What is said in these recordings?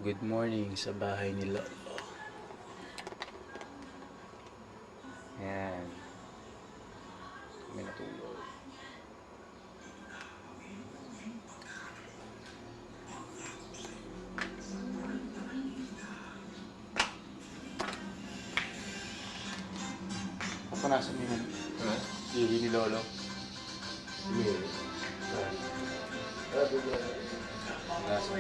Good morning sa bahay ni Lolo. Ayan. Kami natulog. Ako nasa niyo na. Iwi ni Lolo. Nasa.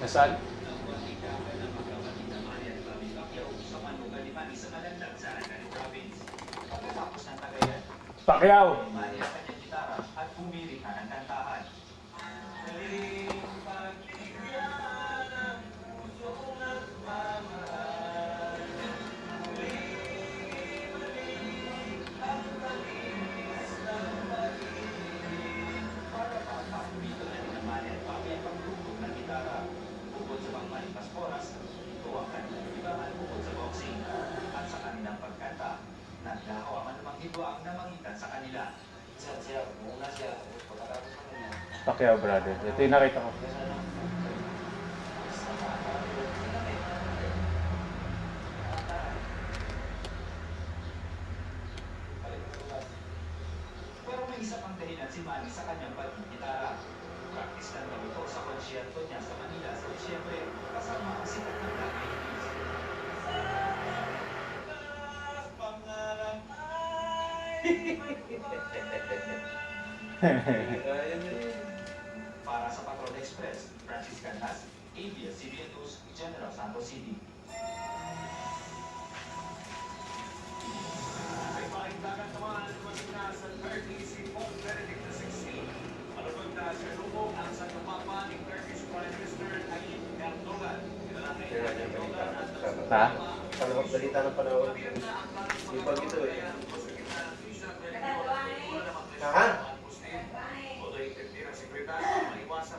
Nasaan? Pacquiao! Pacquiao, brother. Ito yung nakita ko. Pero may isa pang dahilan si Manny sa kanyang pagkikitara. Practice lang daw ito sa konsyerto niya sa Manila sa Disyembre kasama ang sikat ng Black Ladies. Para sa Patrol Express, Francis Canlas, ABS-CBN News, General Santos City. May pakindagan naman dumating na sa 30 si Pope Benedict XVI. Malupag na siya lumog ang sa kapapa ni Turkish Prime Minister Tayyip Erdogan. Kinalangay na Erdogan at Ha? Para magsalita ng panahon. Yung pag ito eh. Ha?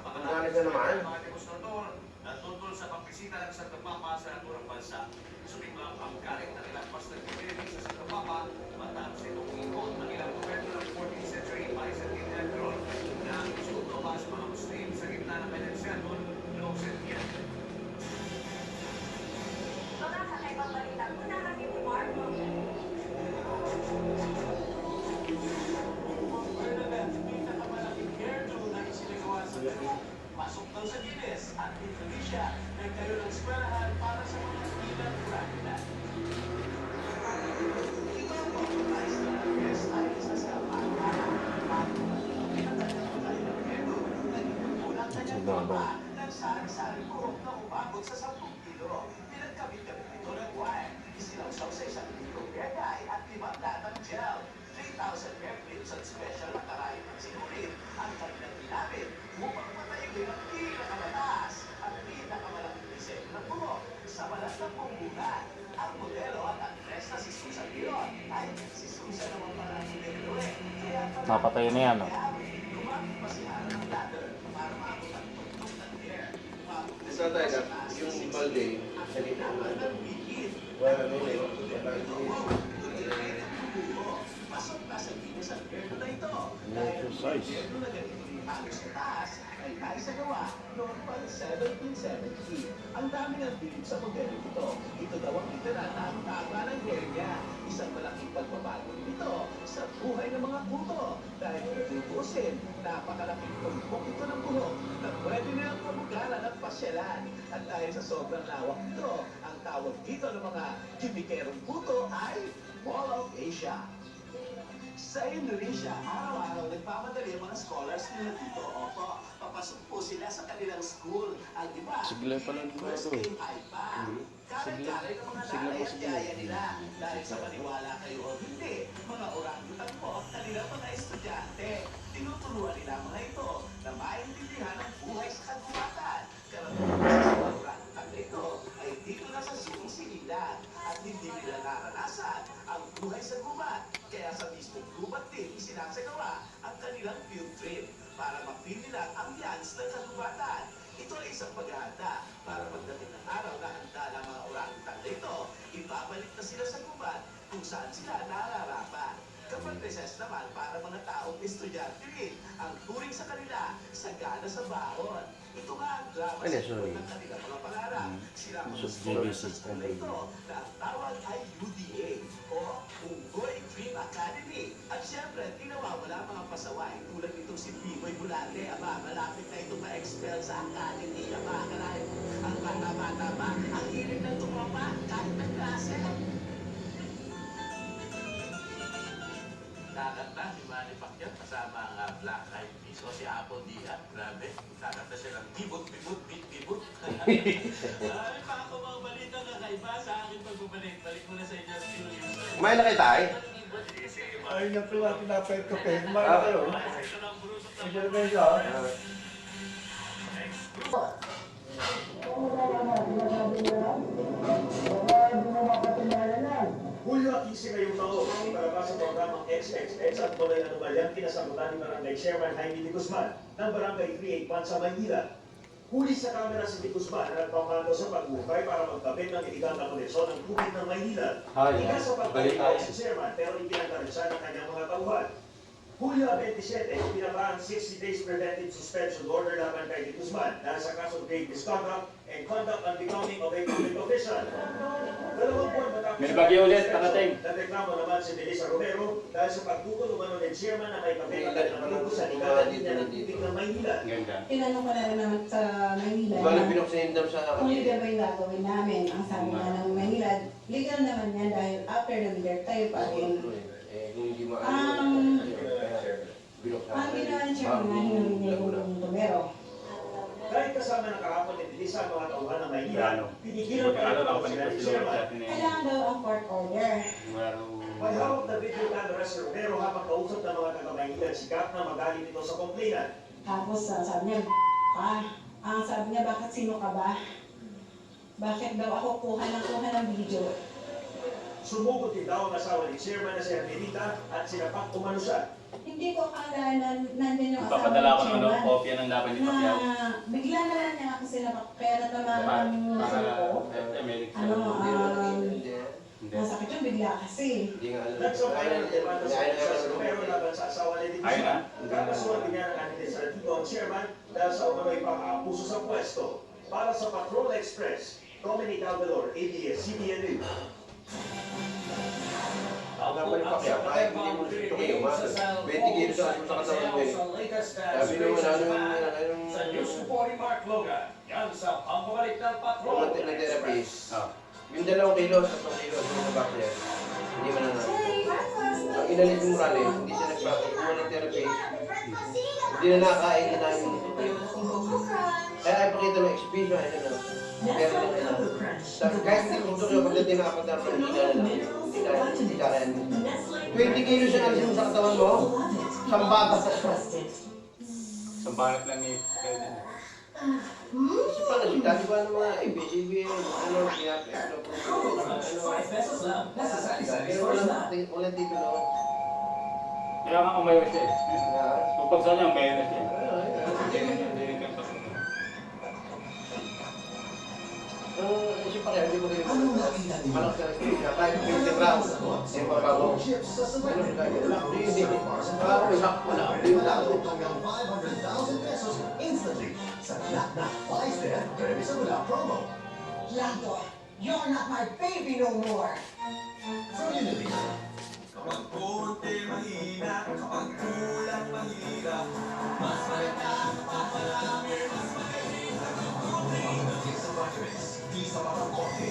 Ang na naman. Mga demonstrador na tungkol sa pagbisita ng Santo Papa sa naturang bansa. Sumiglang ang galit ng ilang pastor community sa Santo Papa matapos itong ikot ng ilang gobyerno ng 14th century Byzantine Emperor na gusto sa mga Muslim sa gitna ng Venetianon noong September. Mga kakaibang balita muna kami ni Marco. Bernadette, pinakamalaking hairdo na isinagawa sa Peru. Pasok daw sa Guinness at Indonesia. Nagkaroon ng eskwelahan para sa mga ilang practical. Ito ang pagpapais na hairstyle sa Salvador. Pinatagyan ko tayo ng hairdo. Nagpupulang kanyang forma ng sari-sari buhok na umabot sa 10 kilo. Pinagkabit-kabit nito ng wire. Isinawsaw sa isang kilong hair dye at 5 latang gel. 3,000 hair clips at special na karayong ng sinulit ang kanilang ginamit upang patayuin ang pinakamataas at pinakamalaking disenyo ng buhok sa balat ng pumbunan. Ang modelo at actress na si Susan Leon ay si Susan naman pala ang modelo eh. Kaya Napatay na yan, no? gumamit pa si Hannah ng ladder para maabot ang tugtog ng hair. Isa tayo na, yung balde, sa linaman. Wala nila yung Pasok na sa Guinness ang hairdo na ito. Dahil ang hairdo na ganito yung halos sa taas ay naisagawa noong pang 1770. Ang dami ng bilib sa modelo ito. Ito daw ang literal na ang tama ng hair niya. Isang malaking pagbabago nito sa buhay ng mga puto. Dahil kung tutusin, napakalaking tumpok ito ng buhok na pwede nilang pamugalan at pasyalan. At dahil sa sobrang lawak nito, ang tawag dito ng mga kibikerong puto ay Mall of Asia. Sa Indonesia, araw-araw nagpapadali ang mga scholars nila dito. Opo, papasok po sila sa kanilang school. Ang iba, Sigla pala ng first baro. day ay pa. Karay-karay ng mga Sigla nanay po at sigla. yaya nila. Dahil sa maniwala kayo o hindi, mga orangutan po ang kanilang mga estudyante. Tinuturuan nila ang mga ito na maintindihan ang buhay sa kagubatan. Karamihan sa mga orangutan na ito ay dito na sa sinisingilan at hindi nila naranasan ang buhay sa gubat. Kaya sa mismong isinasagawa ang kanilang field trip para mapil nila ang ambiance ng kagubatan. Ito ay isang paghahanda para pagdating ng araw na handa ng mga orangutan na ito, ibabalik na sila sa gubat kung saan sila nararapat. Kapag recess naman para mga taong estudyante rin, ang turing sa kanila, sagana sa baon. Ito nga ang drama Ano, sa sorry. ng kanilang mga pangarap. Sila ang mga Sa scholars sa JBC. school na ito na ang tawag ay UDA o Unggoy Dream Academy. At syempre, di nawawala ang mga pasaway tulad nitong si Piboy Bulate. Aba, malapit na ito ma-expel sa academy. Aba, kalahin ang bata-bata pa. Ang hilig ng tumama kahit ng klase. Kakanta si Manny Pacquiao kasama ang Black Eyed Peas o si Apple Diaz. Grabe, kakanta siya ng bibot, bibot, bibot. Ay, pa ako mga balita na kaiba sa aking pagbabalik. Balik muna sa inyo, Julius. Kumain na kayo tayo? Ay, na pala, pinapayat ko kayo. Kumain na kayo. Medyo na kayo siya. Hulyo 15 ngayong taon, para sa programang XXX at Tulay Anomalyang kinasagutan ni Barangay Chairman Jaime de Guzman ng Barangay 381 sa Maynila. Huli sa kamera si de Guzman na nagpapando sa pag-ukay para magkabit ng iligal na koneksyon ng tubig ng Maynila. Higa sa pagkakita si Chairman pero ipinagkaroon siya ng kanyang mga tauhan. Hulyo 27, pinabaan 60 days preventive suspension order laban kay de Guzman dahil sa kasong grave misconduct and conduct unbecoming of a public official. Dalawang buwan matapos May bagyo ulit, parating. nagreklamo naman si Melissa Romero dahil sa pagtutol umano ng chairman na may kapitan ng tubo sa ligalan niya ng tubig ng Maynila. Ganda. Tinanong ko na rin naman sa Manila Di ba na binuksan daw sa kung legal ba yung gagawin namin. Ang sabi nga ng Manila, legal naman yan dahil after the legal tayo pa rin. Kung hindi binuksan. Ang ginawa ng chairman na hinuli niya yung Romero. Kahit kasama ng kahapon ni Melissa ang mga tauhan ng Maynila, Ano? pinigilan pa rin ang sila ni chairman. Kailangan daw ang court order. May hawak na video camera si Romero habang kausap ng mga taga-Maynila at sikap na magaling ito sa complainant. Tapos sabi niya, sabi niya, bakit sino ka ba? Bakit daw ako kuha ng video? Sumugot din daw ang asawa ni chairman na si Armelita at sinapak umano siya. Hindi ko akala na nandun yung asawa Papadala ko ng ng ano, chairman. kopya ng laban ni Pacquiao. Na bigla na lang niya ako sinapak. Kaya natamaan ang muscle ko. Ano, masakit yung bigla kasi. Hindi nga alam. Nagsabayan ng demanda sa Melissa si Romero laban sa asawa ni Ayun na. Guzman. Kakasuhan din niya ng administratibo ang chairman dahil sa umano'y pang-aabuso sa pwesto. Para sa Patrol Express, Dominic Alvalor, ABS-CBN News. Ako nga pala Pacquiao, kahit hindi mo nito kayo, 20 kilos sa katawan mo eh. Sabi naman, Sa news report ni Mark Logan, yan sa pagbabalik ng patrol. Pumunta na therapist. Yung 2 kilos, 3 kilos, yung bakter, hindi man na. Ang inalit yung Morales, hindi siya nagpapit. Kung walang therapist, hindi na nakain na namin. Kaya ipakita ng exhibition, ano na. Pero na kailangan. Tapos kahit hindi mo ito, pagdating nakapagdap ng hindi ka kaya. 20 kilos yung alisin sa katawan mo, sambata sa Sa banat lang ni Kevin. Kasi paano si dati ba ng mga ABCBN, ano, pinapit, ano, pesos lang. pero walang titulo. Kaya nga umayo siya eh. Kung pagsa niya, umayo na siya. Hindi rin kang pasunod. Kasi pa kaya, hindi mo rin malak sa exposure, kahit 50 grams, hindi mo bago. Ano siya kaya? Hindi, wala. Hanggang 500,000 pesos instantly sa Black Black Buys There, Premi sa Wala promo. Lando, you're not my baby no more. From Unilever. Kapag konti mahina, kapag kulang mahirap, mas maganda ang papalami, mas magaling ang Hindi sa vitamins, di sa parang konti.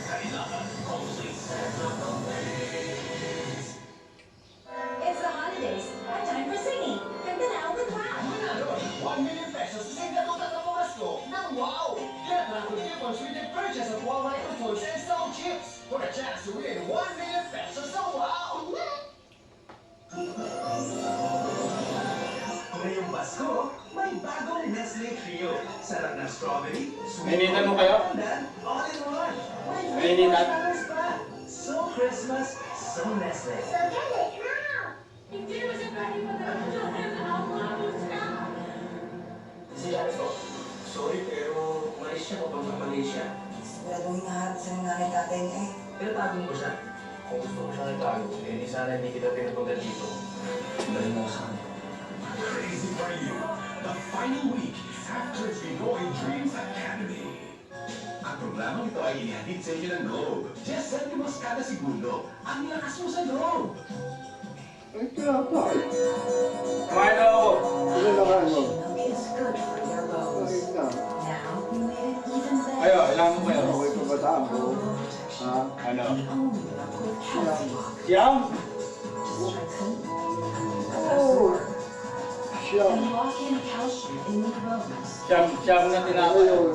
kailangan complete. It's the holidays. A time for singing. Ganda na with Wow. Manalo ang 1 million pesos sa singkatutan ng Pasko ng Wow! Get back with gift once with the purchase of Wow Micro Foods and Stone Chips for a chance to win 1 million pesos sa Wow! Ngayong Pasko, may bagong Nestle Trio. Sarap ng strawberry, sweet Nainitan mo kayo? pandan, all in one. May Nainitan? flavors pa. So Christmas, so Nestle. So get it now. Hindi naman siya pwede magkakaroon siya. Si Janice po, sorry pero umalis siya papunta Malaysia. Siguradong hinaharap sa nanay tatay niya eh. Pero tago mo siya. Kung gusto ko siyang itago, eh di sana hindi kita pinupunta dito. Dali mo sa akin. Crazy for you, the final week after Pinoy Dreams Academy. Ang programang ito ay inihatid sa inyo ng Globe. 10 centimos kada segundo. Ang lakas mo sa Globe. Ay, tinapay. Kumain na ako. Pinalakan mo. It's good for your bones. Ay, na. Now, you made it even better. Ayo, ilang mo kayo? Okay pa ba tao? Ha? Ano? Only with calcium. Siyam? Oh! Siyam. And lock in calcium in the bones. Siyam na tinapay. Ayun.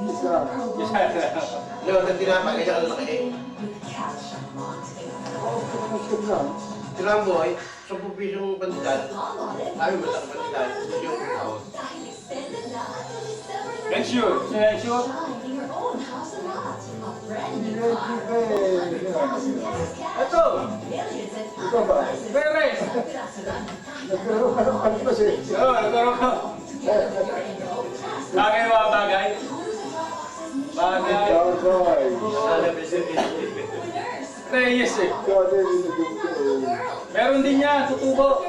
Isa. Isa lang. Ano, sa tinapay, kaya ka lalaki eh. With calcium locked in. Oh, kamusta lang? Sila boy, 10 pisong pantitan. Sabi mo sa pantitan, yung house. Dahil extended na until December 31. Ensure. Sino ensure? Shine in your own house and lot. A brand new Hindi car. Ito. Millions and Ikaw ba? Beres. Nagkaroon ka ng kanpas eh. Oo, nagkaroon ka. Bagay ba bagay? Bagay. Ikaw, boy. Sana president. Reyes eh. Ikaw din yung naging Meron din yan, tutubo.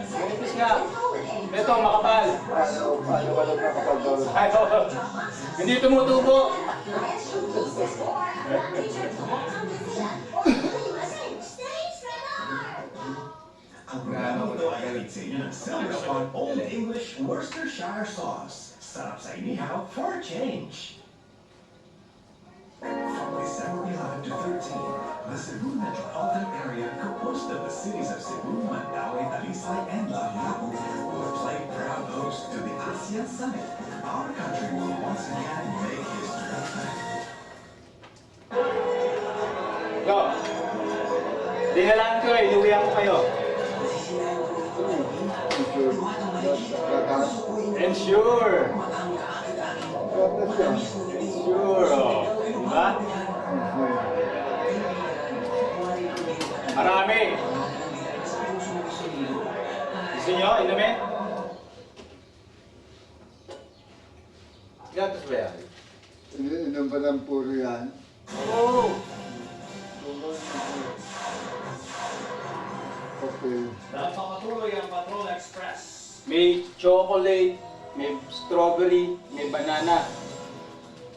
Manipis nga. Ito, makapal. Paano ka lang nakapagdawin? Ayaw. Hindi tumutubo. Ang programang ito ay hatid sa inyo ng Celebration Old English Worcestershire Sauce. Sarap sa inihaw for a change. From December 11 to 13, the Cebu metropolitan area, composed of the cities of Cebu, Mandaue, Talisay, and Lapu, will play proud host to the ASEAN Summit. Our country will once again make history. Go. Dinalaan ko eh, inuwihan ko kayo. Ensure. Ensure. Oh. Diba? Marami. Gusto nyo, inumin? Gatas ba yan? Inom ba ng puro yan? Oo. Okay. Nagpapatuloy ang Patrol Express. May chocolate, may strawberry, may banana.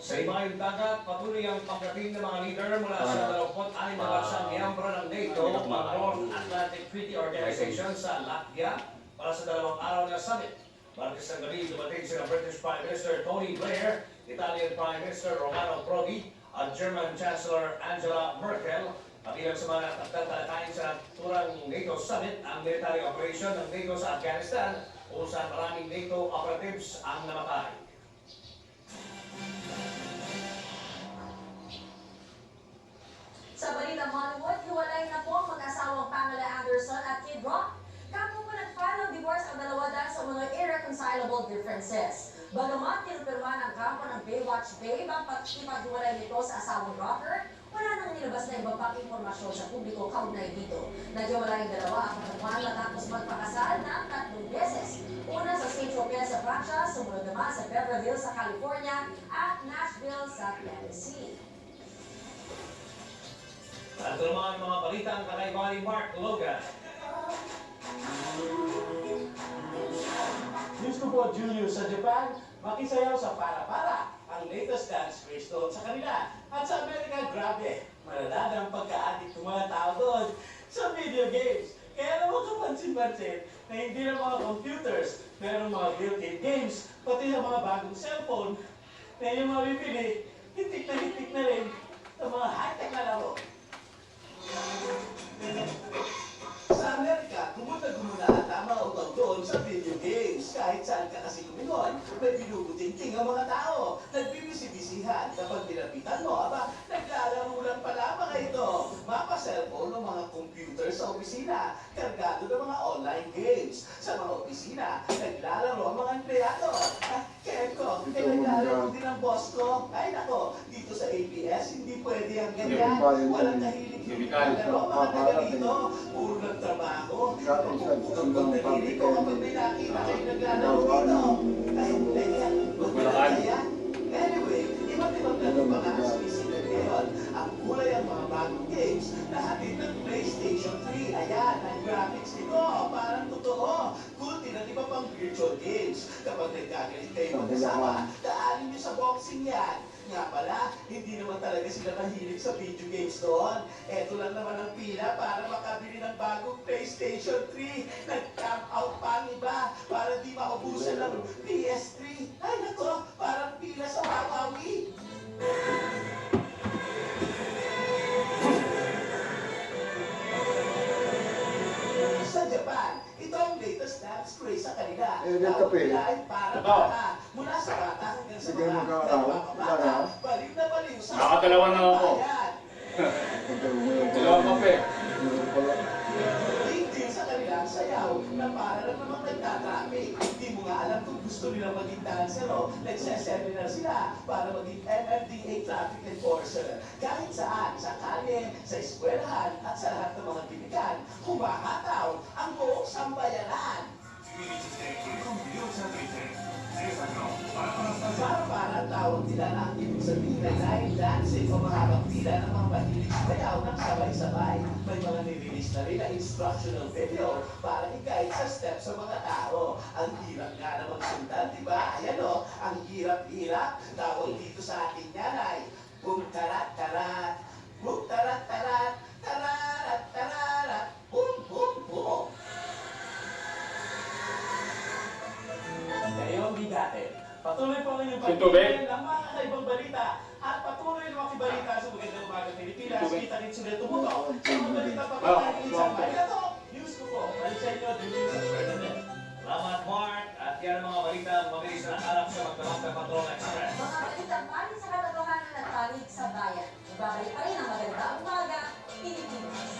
Sa ibayong dagat, patuloy ang pagdating ng mga leader mula sa 26 na bansang miyembro ng NATO, ang North Atlantic Treaty Organization sa Latvia para sa 2 araw na summit. Martes ng gabi, dumating sila British Prime Minister Tony Blair, Italian Prime Minister Romano Prodi, at German Chancellor Angela Merkel. Kabilang sa mga nagtatalakayin sa naturang NATO summit, ang military operation ng NATO sa Afghanistan, kung saan maraming NATO operatives ang namatay. Sa balitang Hollywood, hiwalay na po ang mag-asawang Pamela Anderson at Kid Rock. Kapo po nag-file ng divorce ang dalawa dahil sa mga irreconcilable differences. Bagamat tinupirma ng kampo ng Baywatch Babe ang pagkipaghiwalay nito sa asawang rocker, wala nang nilabas na iba pang impormasyon sa publiko kaugnay dito. Naghiwalay ang dalawa ang katuan matapos magpakasal ng 3 beses. Una sa St. Tropez sa Francia, sumunod naman sa Beverly Hills sa California at Nashville sa Tennessee. At ito naman ang mga balitang kakaiba ni Mark Logan. News ko po, Julius, sa Japan, makisayaw sa para-para ang latest dance craze doon sa kanila. At sa Amerika, grabe, malala ang pagka-addict ng mga tao doon sa video games. Kaya naman kapansin-pansin na hindi na mga computers, pero mga built-in games, pati sa mga bagong cellphone na yung mga bibili, hitik na rin sa mga high-tech na laro. Sa Amerika, gumuna at tama utang doon sa video games. Kahit saan ka kasi lumingon, may binubuting-ting ang mga tao. Nagbibisi-bisihan kapag nilapitan mo, aba, naglalaro lang pala mga ito. Mapa-cellphone o mga computer sa opisina, kargado ng mga online games. Sa mga opisina, naglalaro ang mga empleyado. Kaya ko, eh nag-aaral din ang boss ko. Ay nako, dito sa ABS, hindi pwede ang ganyan. Walang kahilig pero mga taga dito, puro ng trabaho. Pag nahilig ko kapag may nakita kayo naglalaro dito. Ay, huwag na kaya. Anyway, iba't ibang laro mga aspisipin ngayon. Ang kulay ang mga bagong games na hatid ng PlayStation 3. Ayan, ang graphics nito, parang totoo. Kulti ng iba pang virtual games. Kapag nagkagalit kayo magkasama, daanin nyo sa boxing yan. Nga pala, hindi naman talaga sila mahilig sa video games doon. Eto lang naman ang pila para makabili ng bagong PlayStation 3. Nag-camp out pa ang iba para di maubusan ng PS3. Ay nako, parang pila sa Huawei. Sa Japan, ito ang latest dance craze sa kanila. Tawag nila ay para mula sa bata hanggang sa mga nagpapabata. Baliw na baliw sa Nakakadalawa na ako. bayan. Dalawang kape. Hindi sa kanila ang sayaw na para lang namang nagtatraffic. Hindi mo nga alam kung gusto nila maging dancer o nagseseminar sila para maging MMDA traffic enforcer. Kahit saan, sa kalye, sa eskwelahan at sa lahat ng mga bilikan, humahataw ang buong sambayanan. Para tawag nila na ang ibig sabihin ay line dancing o mahabang pila ng mga mahilig sayaw ng sabay-sabay. May mga nililis na rin na instructional video para i-guide sa steps sa mga tao. Ang hirap nga naman sundan, di ba? Ayan o, ang hirap-hirap. Tawag dito sa ating yan ay bum tarat tarat, bum tarat tarat, tararat tararat, bum bum bum. Ngayong bigate, patuloy po ang inyong pagkikinig ng mga kakaibang balita at patuloy na makibalita sa magandang umaga Pilipinas. Kita rin sila tumutok sa mga balita pagkakaroon isang bayan. Ito, news ko po. Balisan nyo, Denise Fernandez. Salamat, Mark. At yan ang mga balita mabilis na alam sa magdamag ng Patrol Express. Mga balitang panig sa katotohanan at panig sa bayan. Ibabalik pa rin ang magandang umaga, Pilipinas.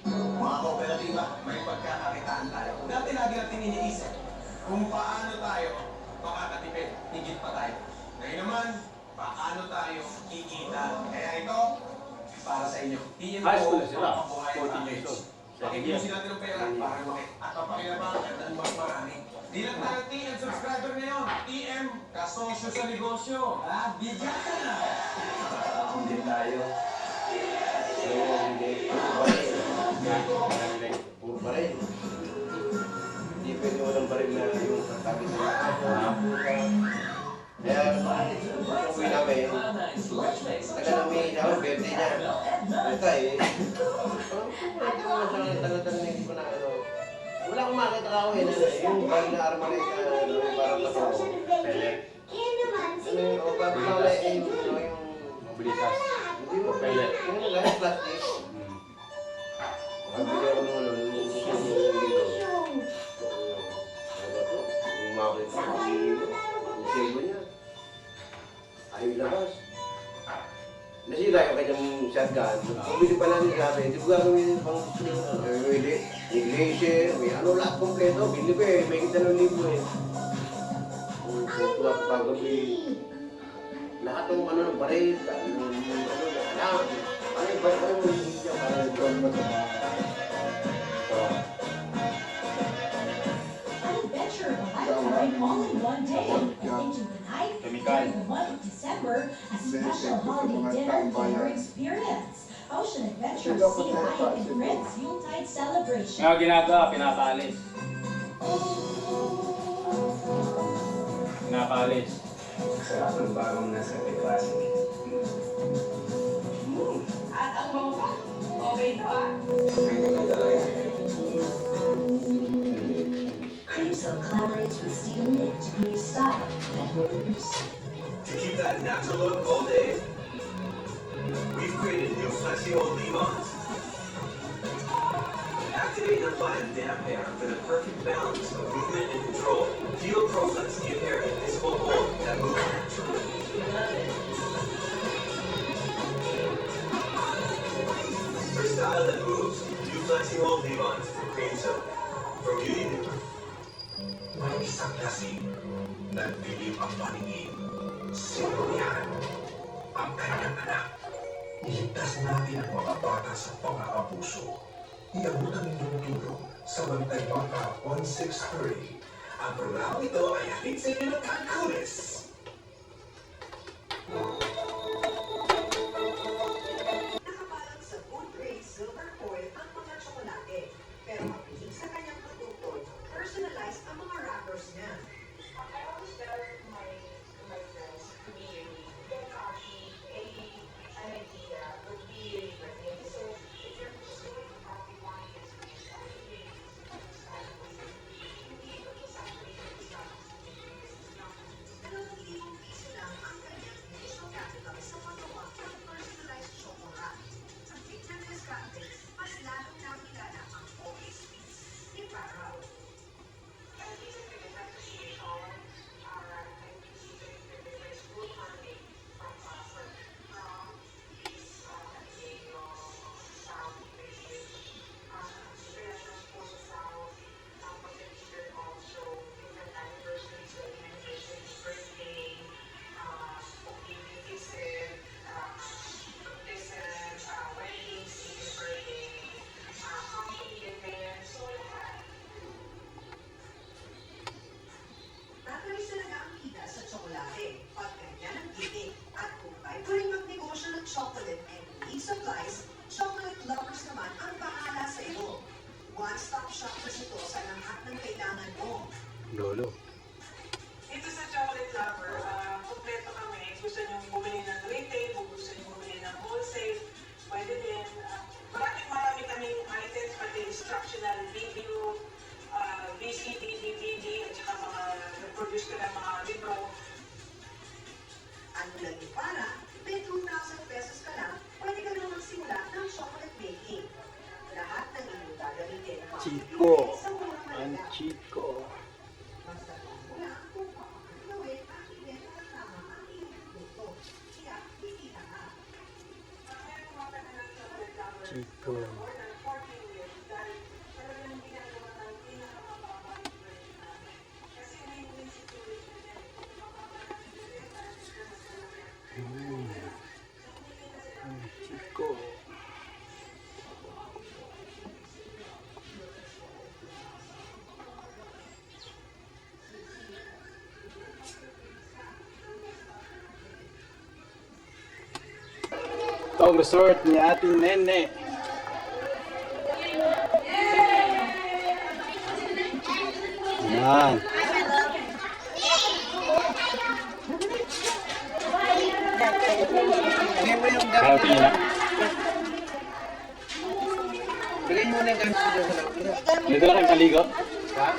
Mga kooperatiba, may pagkakakitaan tayo. Dati lagi natin iniisip kung paano tayo makakatipid, higit pa tayo. Ngayon naman, paano tayo kikita. Kaya ito, para sa inyo. High school na sila. Pampabuhay 14 years old. Pakibigyan natin ng pera para lumaki at papakinabangan ng mas marami. Di lang tayo TM subscriber ngayon. TM, kasosyo sa negosyo. Bigyan ka na! Hindi tayo. Hindi. Puro pa rin. Hindi pwede walang pa rin na yung katabi sa kaya, uwi namin, taga namin ako, birthday niya. Ito eh. Hindi ko na siya tagal-tagal na hindi ko na ano. Wala akong makita ako eh. Yung bag na armalite na parang ako. Pellet. O parang yung Mobilitas. hindi mo pellet. Yung nagaya plastic. Mabili ako nung ano, yung makit ko, yung silbo niya. Ayaw ilabas. Nasira yung kanyang shotgun. Bumili pa namin sabi, hindi ko gagawin yung pang may glacier, may ano lahat kompleto. Bili ko eh, may kita ng libo eh. Kung pagabi, lahat ng ano ng baril, ano yung baril mo yung hindi para doon mo sa An adventure of a lifetime all in one day. Into the night during the month of December, a special holiday dinner experience. Ocean Adventure Sea Lion and Friends Yuletide Celebration. Nga ginagawa, pinapaalis. Pinapaalis. Sarap ng bagong nasa Classic. At ang mga okay ito Crimson collaborates with Stephen Nick to create style and roots. To keep that natural look all day, we've created new flexi old lemons. Activate Create a 5 ampere for the perfect balance of movement and control. Feel ProFlex give hair a visible hold that moves naturally. For style that moves, new flexing wall leave-ons from Cream Silk. From Beauty to May isang lasing, nagdilim ang paningin. Sino yan? Ang kanyang anak. Iligtas natin ang mga bata sa pang-aabuso. Iabot ang inyong tulong sa Bantay Bata 1630. Ang programa ito ay hatid sa inyo ng Cancunes. Nakabalot sa food grade silver foil ang mga tsokolate. Pero mapilig sa kanyang produkto, personalize ang mga wrappers niya. I always tell my friends to be really get coffee, an idea would be really perfect. So if you're just going to coffee quantities, Dalawang piso lang ang kanyang initial capital sa paggawa ng personalized chocolate. Sa feature discounting, mas lalong nakilala ang always sweets ni Paro. Matamis talaga ang kita sa tsokolate. Pag ganyan ang titik at kung tayo pa rin magnegosyo ng chocolate and need supplies, chocolate lovers naman ang bahala sa iyo. One-stop shop kasi ito sa lahat ng kailangan mo. Lolo. Dito sa Chocolate Lover, kompleto kami. Gusto nyo bumili ng retail, gusto nyo bumili ng wholesale, pwede din. Marami kaming items, pati instructional video, VCD, DVD, at saka mga nag-produce ko ng mga libro. Ano lang yung para, may 2,000 pesos ka lang, pwede ka nang magsimula ng chocolate baking. Lahat ng inyong gagamitin. Chico. Sa murang Ang halaga. Chico. Basta mula kung paano gawin ang ibenta ng tama ang iyong produkto. Kaya, kikita ka. Chico. Ang Chico. Ito ang resort ni ating nene. Yan. Bigay mo yung Kaya gamit. tingin na. Bigay mo na yung gamit dito sa loob. Dito lang kayo maligo. Ha?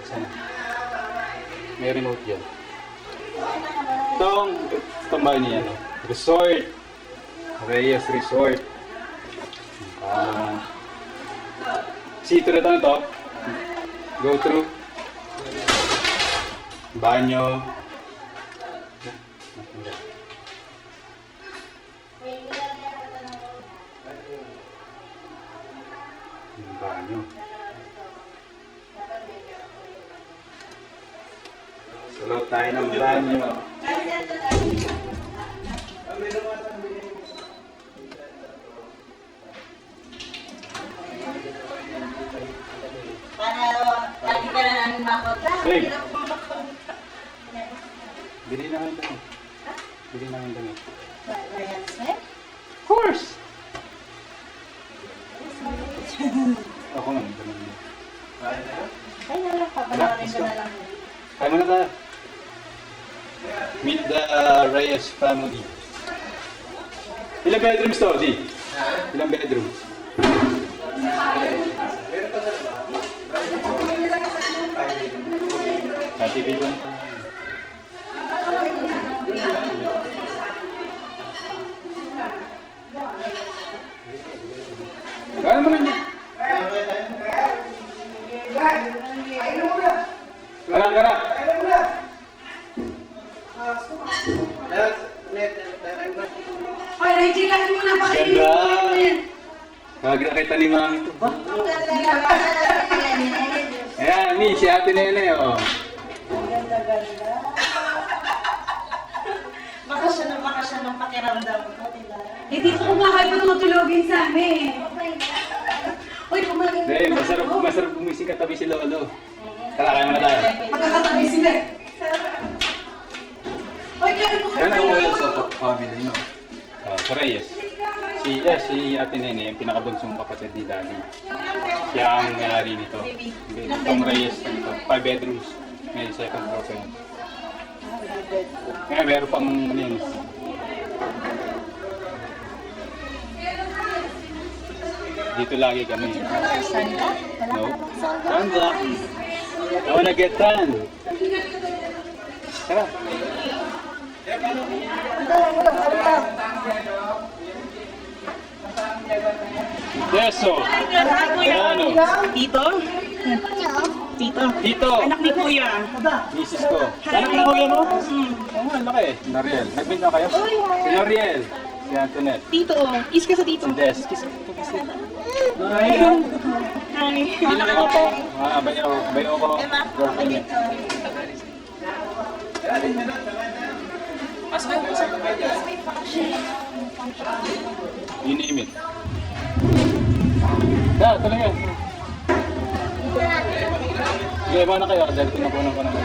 Sana. May remote yan. Itong bahay niya, no? Resort. Reyes Resort. Sito na to. Go through. Banyo. Banyo. Salo tayo ng banyo. Lagi ka na namin makota. Hey! Bili na kang damit. Bili na kang damit. Of course! Ako nga, damit mo. Ay, nalang, papanoorin ko na lang. Kaya mo na tayo. Meet the Reyes family. Ilang bedrooms to, Di? Ilang bedrooms? TV doon. Gano'n mo rin. Gara. Ay, nahijilan mo na pa Ganda. Kagra kita ni Mami ito. Ayan, ni, si Ate Nene, oh. Baka siya ng pakiramdam ko, diba? Eh, dito ko nga kayo tutulogin sa amin. Uy, kumain. Hindi, masarap bumising katabi si Lolo. Tara, kaya mo na tayo. Magkakatabi sila. Uy, kaya mo Yan ang oil sa family, no? Sa Reyes. Si Ate Nene, yung pinakabunsong kapatid ni Daddy. Siya ang may-ari nito. Itong Reyes nito, 5 bedrooms. May second floor pa yun. Kaya meron pang ano yun. Dito lagi kami. No? Sandra. I wanna get tan. Tara. Deso. Ano? Tito? Tito. Anak ni Kuya. Misis ko. Anak na kuya mo? Oo, ang laki. Nariel. Nagbinta kayo? Si Nariel. Si Antoinette. Tito, kiss ka sa tito. Si Des. Kiss ko. Hi. Hindi na kayo po. Bayo ko. Girlfriend niya. You name it. Talaga. Okay, ba na kayo? Dahil pinapunan ko naman.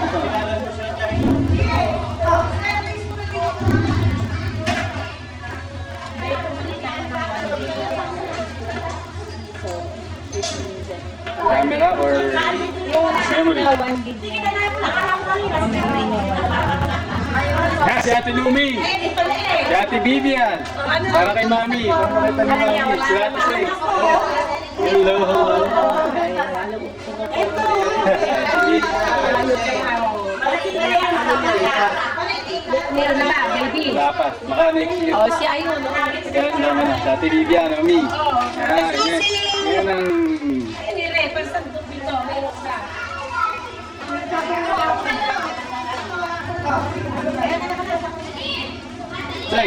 Camera or memory? Si Ate Lumi! Si Ate Vivian! Para kay Mami! Para makita ni Mami! Si Ate Say! Hello! Meron na ba, baby? Dapat. Baka next year. Oh, si Ayun. Kaya naman na. Si Ate Vivian, Mami. Yan ang... Nire, pasandok dito, meron ka. Say!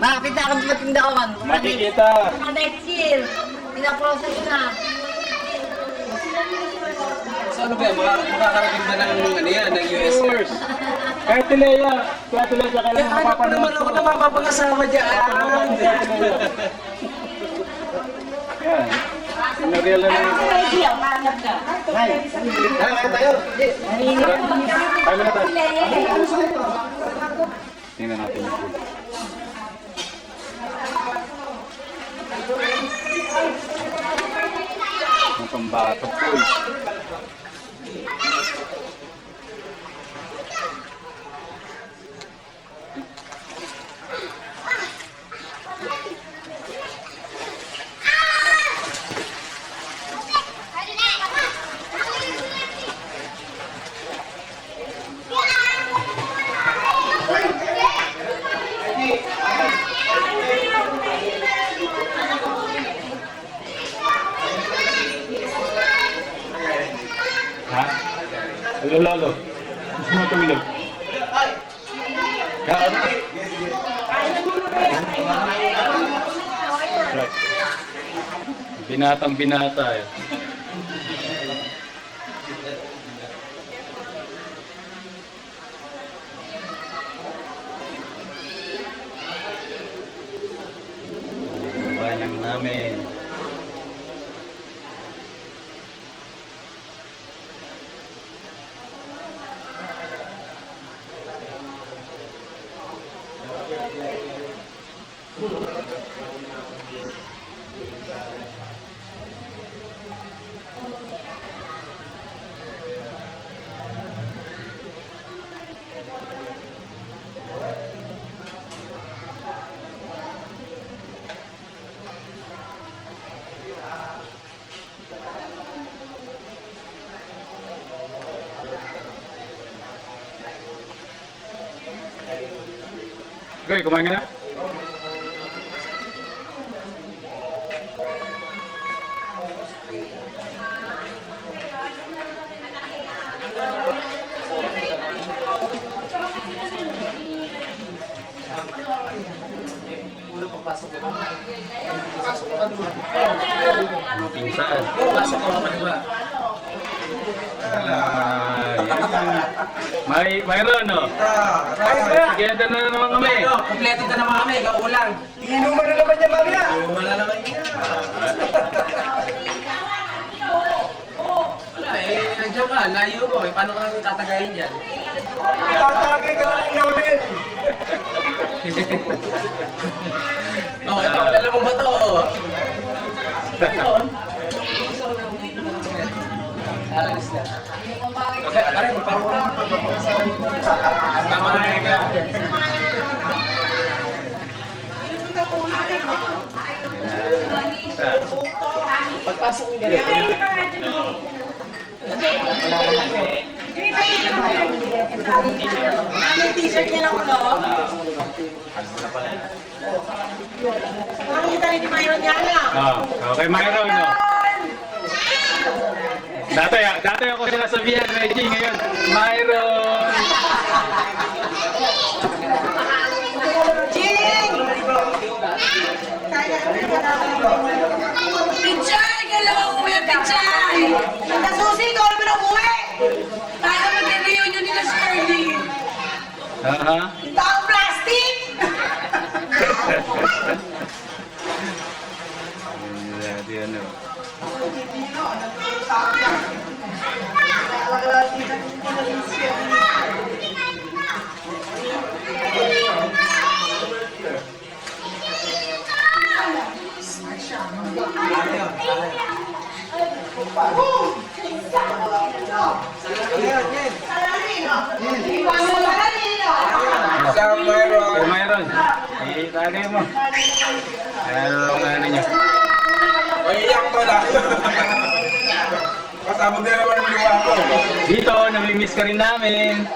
Makakita ka sa tindahan. Makikita! Night chill. Pinaprocess na. So ano ba yan? Makakarating na ng yan, ng US. Yours! Kahit Lea! Kahit Lea ka lang Hanap ko naman ako na mapapag-asama dyan. Yan. Sinariel na lang. Ready, ang hanap ka. Kaya tayo. Kaya mo na tayo. Tingnan natin yung food. Ang pambato food. Ha? Hello, Lolo. Gusto mo tumilog? Right. Binatang binata eh. Bayang namin. Okay, kumain ka na? Pinsan. Mayroon, no? Sige, ito na naman kami. Kompleto na naman kami, kaulang. Inuman na naman niya mamaya. Wala naman yan. Wala eh, nandiyan ka, layo mo eh. Paano ka tatagayin dyan? Tatagay ka lang namin. Oh, ito, kilala mo ba ito? Alis na. Okay, pare, magpaparoon. Tama na ka. Pagpasok mo ganyan. Yung t-shirt niya lang ulo. Nakikita rin ni Myron yan ah. Okay, mayroon, no? Dati ako sinasabihan, Reggie, ngayon, mayroon. Jing! Pichay! Kailangan umuwi ang pichay! Nasusi, ikaw naman ang umuwi! Tayo mag-reunion nila sa Ernie! Taong plastic! Okay, mayroon. Itagay mo. Ano niya? Iyak pala. Kasabog na naman yung luwa ko. Dito, namimiss ka rin namin.